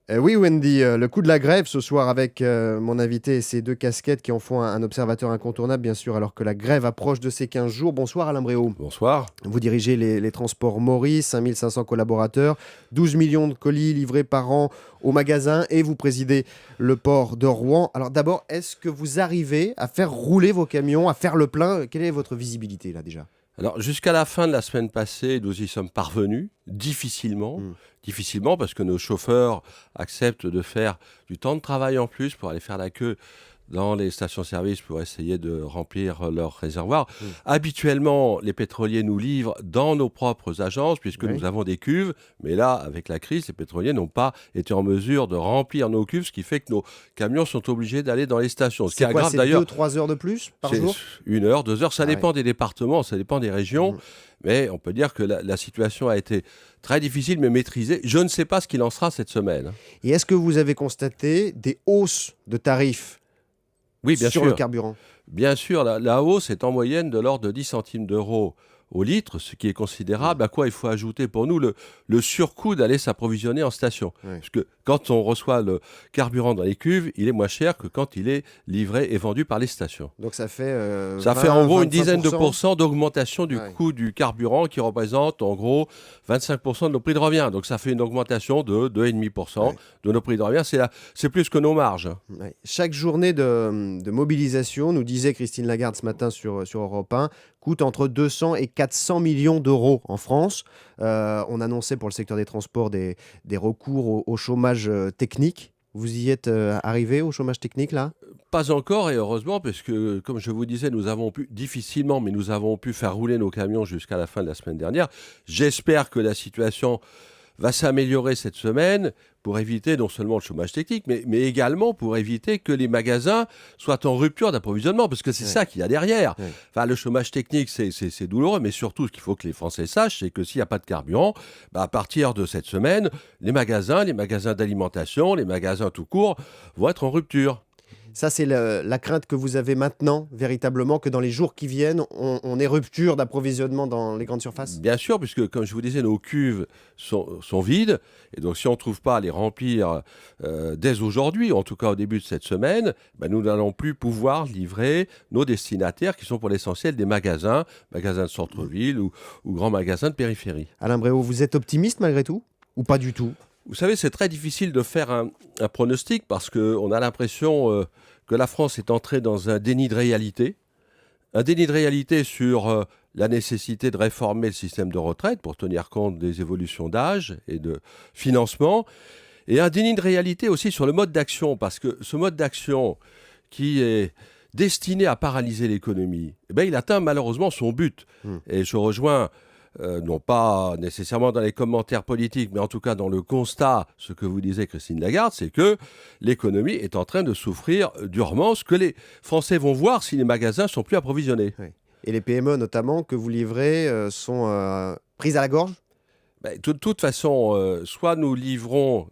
Oui, Wendy, le coup de la grève ce soir avec mon invité et ses deux casquettes qui en font un observateur incontournable, bien sûr, alors que la grève approche de ses 15 jours. Bonsoir Alain Bréau. Bonsoir. Vous dirigez les transports Maurice, 5500 collaborateurs, 12 millions de colis livrés par an au magasin et vous présidez le port de Rouen. Alors d'abord, est-ce que vous arrivez à faire rouler vos camions, à faire le plein? Quelle est votre visibilité là déjà? Alors, jusqu'à la fin de la semaine passée, nous y sommes parvenus, difficilement. Hmm. Difficilement parce que nos chauffeurs acceptent de faire du temps de travail en plus pour aller faire la queue dans les stations-service pour essayer de remplir leurs réservoirs. Hmm. Habituellement, les pétroliers nous livrent dans nos propres agences puisque Oui. nous avons des cuves. Mais là, avec la crise, les pétroliers n'ont pas été en mesure de remplir nos cuves, ce qui fait que nos camions sont obligés d'aller dans les stations. Ce qui C'est quoi, aggrave c'est d'ailleurs. 2-3 heures de plus par C'est jour? 1 heure, 2 heures, ça Ah dépend ouais. des départements, ça dépend des régions, Hmm. mais on peut dire que la situation a été très difficile mais maîtrisée. Je ne sais pas ce qu'il en sera cette semaine. Et est-ce que vous avez constaté des hausses de tarifs Oui, bien sur le sûr. carburant? Bien sûr, la hausse est en moyenne de l'ordre de 10 centimes d'euros au litre, ce qui est considérable, à quoi il faut ajouter pour nous le surcoût d'aller s'approvisionner en station. Ouais. Parce que quand on reçoit le carburant dans les cuves, il est moins cher que quand il est livré et vendu par les stations. Donc ça fait Ça fait 20, en gros une dizaine de 25%. pourcents d'augmentation du Ouais. coût du carburant qui représente en gros 25% de nos prix de revient. Donc ça fait une augmentation de 2,5% Ouais. de nos prix de revient. C'est plus que nos marges. Ouais. Chaque journée de mobilisation, nous disait Christine Lagarde ce matin sur Europe 1, coûte entre 200 et 400 millions d'euros en France. On annonçait pour le secteur des transports des recours au chômage technique. Vous y êtes arrivé au chômage technique là? Pas encore et heureusement parce que comme je vous disais, nous avons pu difficilement, mais nous avons pu faire rouler nos camions jusqu'à la fin de la semaine dernière. J'espère que la situation va s'améliorer cette semaine pour éviter non seulement le chômage technique, mais également pour éviter que les magasins soient en rupture d'approvisionnement, parce que c'est Ouais. ça qu'il y a derrière. Ouais. Enfin, le chômage technique, c'est douloureux, mais surtout, ce qu'il faut que les Français sachent, c'est que s'il n'y a pas de carburant, à partir de cette semaine, les magasins d'alimentation, les magasins tout court, vont être en rupture. Ça, c'est la crainte que vous avez maintenant, véritablement, que dans les jours qui viennent, on ait rupture d'approvisionnement dans les grandes surfaces? Bien sûr, puisque, comme je vous disais, nos cuves sont vides. Et donc, si on ne trouve pas à les remplir dès aujourd'hui, en tout cas au début de cette semaine, nous n'allons plus pouvoir livrer nos destinataires, qui sont pour l'essentiel des magasins de centre-ville ou grands magasins de périphérie. Alain Bréau, vous êtes optimiste malgré tout? Ou pas du tout? Vous savez, c'est très difficile de faire un pronostic parce qu'on a l'impression que la France est entrée dans un déni de réalité. Un déni de réalité sur la nécessité de réformer le système de retraite pour tenir compte des évolutions d'âge et de financement. Et un déni de réalité aussi sur le mode d'action, parce que ce mode d'action qui est destiné à paralyser l'économie, il atteint malheureusement son but. Et je rejoins, non pas nécessairement dans les commentaires politiques, mais en tout cas dans le constat, ce que vous disiez Christine Lagarde, c'est que l'économie est en train de souffrir durement, ce que les Français vont voir si les magasins sont plus approvisionnés. Oui. Et les PME notamment que vous livrez sont prises à la gorge? De toute façon, soit nous livrons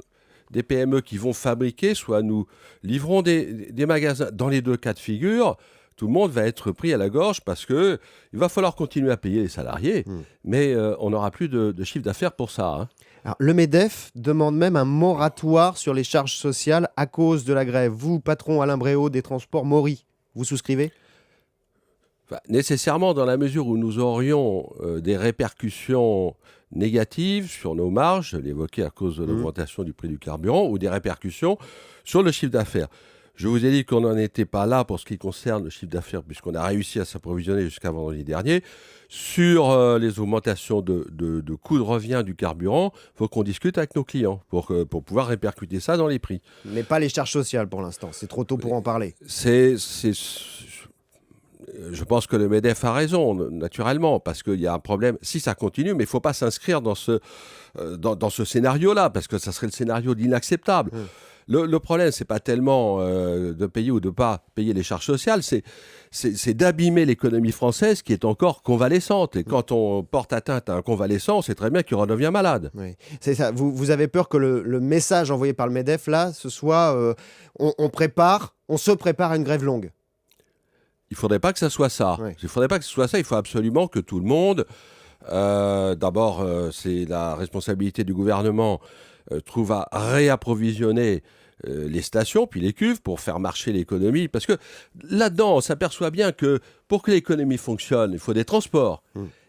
des PME qui vont fabriquer, soit nous livrons des magasins. Dans les deux cas de figure, tout le monde va être pris à la gorge parce qu'il va falloir continuer à payer les salariés, mais on n'aura plus de chiffre d'affaires pour ça. Hein. Alors, le MEDEF demande même un moratoire sur les charges sociales à cause de la grève. Vous, patron Alain Bréau des transports Maury, vous souscrivez? Nécessairement, dans la mesure où nous aurions des répercussions négatives sur nos marges, je l'évoquais à cause de l'augmentation du prix du carburant, ou des répercussions sur le chiffre d'affaires. Je vous ai dit qu'on n'en était pas là pour ce qui concerne le chiffre d'affaires, puisqu'on a réussi à s'approvisionner jusqu'à vendredi dernier. Sur les augmentations de coûts de revient du carburant, il faut qu'on discute avec nos clients pour pouvoir répercuter ça dans les prix. Mais pas les charges sociales pour l'instant, c'est trop tôt pour en parler. Je pense que le MEDEF a raison, naturellement, parce qu'il y a un problème. Si ça continue, mais il ne faut pas s'inscrire dans ce scénario-là, parce que ça serait le scénario de l'inacceptable. Le problème, ce n'est pas tellement de payer ou de ne pas payer les charges sociales, c'est d'abîmer l'économie française qui est encore convalescente. Et quand on porte atteinte à un convalescent, on sait très bien qu'il redevient malade. Oui, c'est ça. Vous avez peur que le message envoyé par le MEDEF, là, ce soit on se prépare à une grève longue? Il ne faudrait pas que ça soit ça. Oui. Il ne faudrait pas que ce soit ça. Il faut absolument que tout le monde... D'abord, c'est la responsabilité du gouvernement trouve à réapprovisionner les stations, puis les cuves, pour faire marcher l'économie. Parce que là-dedans, on s'aperçoit bien que pour que l'économie fonctionne, il faut des transports.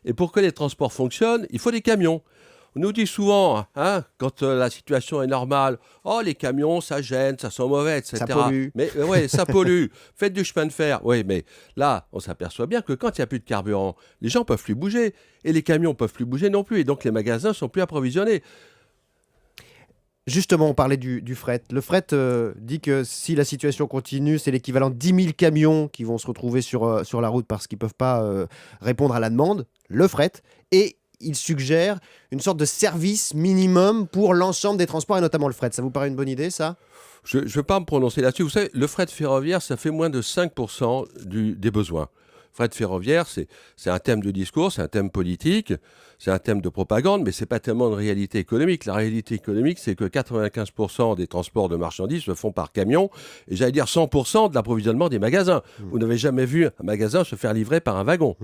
Et pour que les transports fonctionnent, il faut des camions. On nous dit souvent, hein, quand la situation est normale, oh, les camions, ça gêne, ça sent mauvais, etc. Ça pollue. Mais ouais, ça pollue. Faites du chemin de fer. Oui, mais là, on s'aperçoit bien que quand il n'y a plus de carburant, les gens ne peuvent plus bouger. Et les camions ne peuvent plus bouger non plus. Et donc, les magasins ne sont plus approvisionnés. Justement, on parlait du fret. Le fret dit que si la situation continue, c'est l'équivalent de 10 000 camions qui vont se retrouver sur la route parce qu'ils ne peuvent pas répondre à la demande, le fret. Et il suggère une sorte de service minimum pour l'ensemble des transports et notamment le fret. Ça vous paraît une bonne idée, ça ? Je ne vais pas me prononcer là-dessus. Vous savez, le fret ferroviaire, ça fait moins de 5% des besoins. Fret ferroviaire, c'est un thème de discours, c'est un thème politique, c'est un thème de propagande, mais ce n'est pas tellement une réalité économique. La réalité économique, c'est que 95% des transports de marchandises se font par camion, et j'allais dire 100% de l'approvisionnement des magasins. Vous n'avez jamais vu un magasin se faire livrer par un wagon.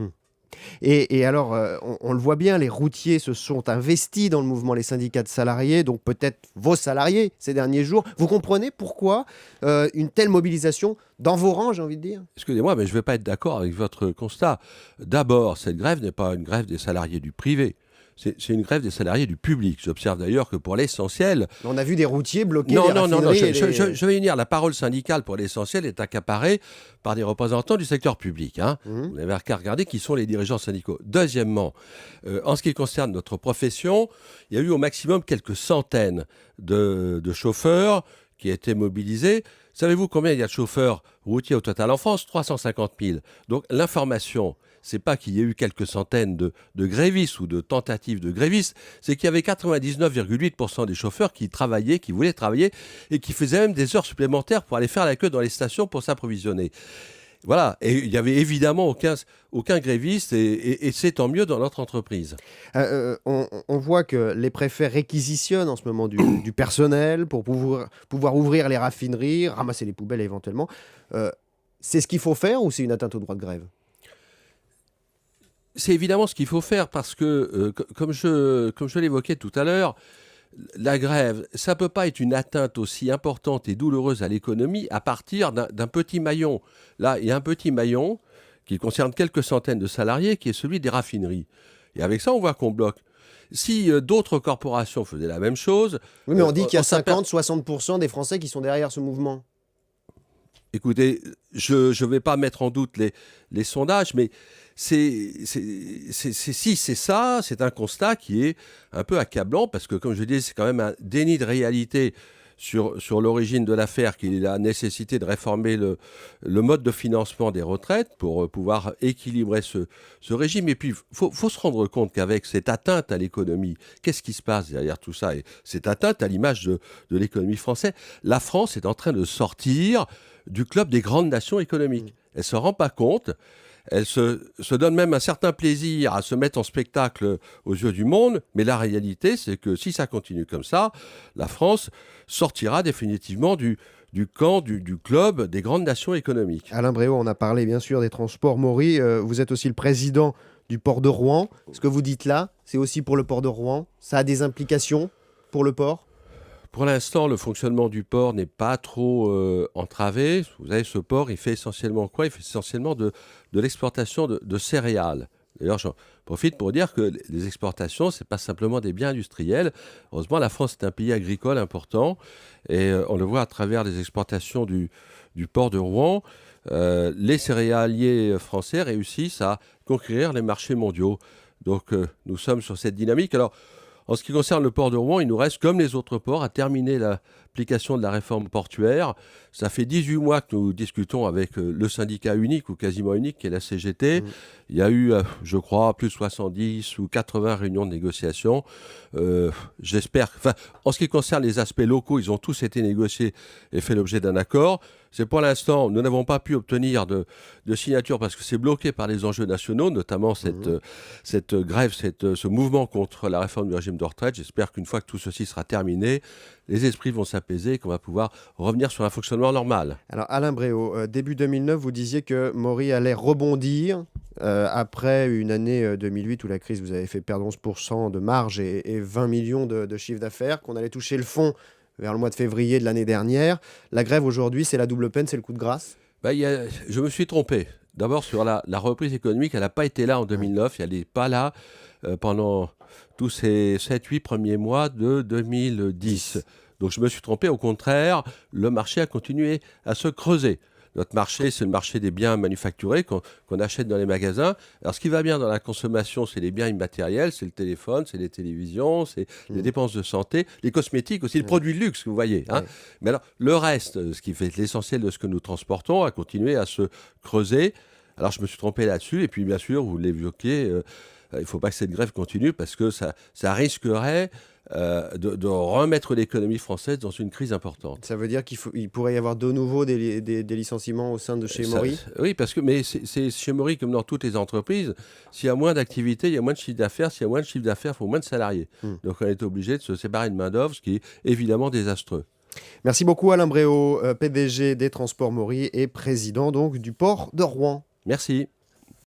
Et alors, on le voit bien, les routiers se sont investis dans le mouvement, les syndicats de salariés, donc peut-être vos salariés ces derniers jours. Vous comprenez pourquoi une telle mobilisation dans vos rangs, j'ai envie de dire ? Excusez-moi, mais je ne vais pas être d'accord avec votre constat. D'abord, cette grève n'est pas une grève des salariés du privé. C'est une grève des salariés du public. J'observe d'ailleurs que pour l'essentiel... On a vu des routiers bloquer Non, les non, non, raffineries. je vais y venir. La parole syndicale, pour l'essentiel, est accaparée par des représentants du secteur public. Hein. Vous n'avez qu'à regarder qui sont les dirigeants syndicaux. Deuxièmement, en ce qui concerne notre profession, il y a eu au maximum quelques centaines de chauffeurs qui étaient mobilisés. Savez-vous combien il y a de chauffeurs routiers au total en France ? 350 000. Donc l'information... c'est pas qu'il y ait eu quelques centaines de grévistes ou de tentatives de grévistes, c'est qu'il y avait 99,8% des chauffeurs qui travaillaient, qui voulaient travailler et qui faisaient même des heures supplémentaires pour aller faire la queue dans les stations pour s'approvisionner. Voilà, et il n'y avait évidemment aucun gréviste et c'est tant mieux dans notre entreprise. On voit que les préfets réquisitionnent en ce moment du personnel pour pouvoir ouvrir les raffineries, ramasser les poubelles éventuellement. C'est ce qu'il faut faire ou c'est une atteinte au droit de grève ? C'est évidemment ce qu'il faut faire parce que, comme je l'évoquais tout à l'heure, la grève, ça ne peut pas être une atteinte aussi importante et douloureuse à l'économie à partir d'un petit maillon. Là, il y a un petit maillon qui concerne quelques centaines de salariés, qui est celui des raffineries. Et avec ça, on voit qu'on bloque. Si d'autres corporations faisaient la même chose... Oui, mais on dit qu'il y a 50-60% des Français qui sont derrière ce mouvement. Écoutez, je ne vais pas mettre en doute les sondages, mais si c'est ça, c'est un constat qui est un peu accablant, parce que, comme je dis, c'est quand même un déni de réalité sur l'origine de l'affaire, qui est la nécessité de réformer le mode de financement des retraites pour pouvoir équilibrer ce régime. Et puis, il faut se rendre compte qu'avec cette atteinte à l'économie, qu'est-ce qui se passe derrière tout ça ? Et cette atteinte à l'image de l'économie française, la France est en train de sortir du club des grandes nations économiques. Elle ne se rend pas compte. Elle se donne même un certain plaisir à se mettre en spectacle aux yeux du monde, mais la réalité, c'est que si ça continue comme ça, la France sortira définitivement du camp, du club des grandes nations économiques. Alain Bréau, on a parlé bien sûr des transports. Maury, vous êtes aussi le président du port de Rouen. Ce que vous dites là, c'est aussi pour le port de Rouen. Ça a des implications pour le port ? Pour l'instant, le fonctionnement du port n'est pas trop entravé. Vous savez, ce port, il fait essentiellement quoi ? Il fait essentiellement de l'exportation de céréales. D'ailleurs, j'en profite pour dire que les exportations, ce n'est pas simplement des biens industriels. Heureusement, la France est un pays agricole important et on le voit à travers les exportations du port de Rouen. Les céréaliers français réussissent à conquérir les marchés mondiaux. Donc, nous sommes sur cette dynamique. Alors, en ce qui concerne le port de Rouen, il nous reste, comme les autres ports, à terminer l'application de la réforme portuaire. Ça fait 18 mois que nous discutons avec le syndicat unique, ou quasiment unique, qui est la CGT. Il y a eu, je crois, plus de 70 ou 80 réunions de négociation. J'espère... en ce qui concerne les aspects locaux, ils ont tous été négociés et fait l'objet d'un accord. C'est pour l'instant, nous n'avons pas pu obtenir de signature parce que c'est bloqué par les enjeux nationaux, notamment cette grève, ce mouvement contre la réforme du régime de retraite. J'espère qu'une fois que tout ceci sera terminé, les esprits vont s'apaiser et qu'on va pouvoir revenir sur un fonctionnement normal. Alors Alain Bréau, début 2009, vous disiez que Maury allait rebondir après une année 2008 où la crise vous avait fait perdre 11% de marge et 20 millions de chiffre d'affaires, qu'on allait toucher le fond vers le mois de février de l'année dernière. La grève aujourd'hui, c'est la double peine, c'est le coup de grâce? Je me suis trompé. D'abord, sur la reprise économique, elle n'a pas été là en 2009, elle n'est pas là pendant tous ces 7-8 premiers mois de 2010. Donc je me suis trompé, au contraire, le marché a continué à se creuser. Notre marché, c'est le marché des biens manufacturés qu'on achète dans les magasins. Alors, ce qui va bien dans la consommation, c'est les biens immatériels, c'est le téléphone, c'est les télévisions, c'est les dépenses de santé, les cosmétiques aussi, les produits de luxe, vous voyez. Hein. Mais alors, le reste, ce qui fait l'essentiel de ce que nous transportons, a continué à se creuser. Alors, je me suis trompé là-dessus. Et puis, bien sûr, vous l'évoquez, il ne faut pas que cette grève continue parce que ça risquerait de remettre l'économie française dans une crise importante. Ça veut dire qu'il pourrait y avoir de nouveau des licenciements au sein de chez Maury? Oui, mais c'est chez Maury comme dans toutes les entreprises. S'il y a moins d'activité, il y a moins de chiffre d'affaires. S'il y a moins de chiffre d'affaires, il faut moins de salariés. Donc on est obligé de se séparer de main-d'œuvre, ce qui est évidemment désastreux. Merci beaucoup Alain Bréau, PDG des Transports Maury et président donc du port de Rouen. Merci.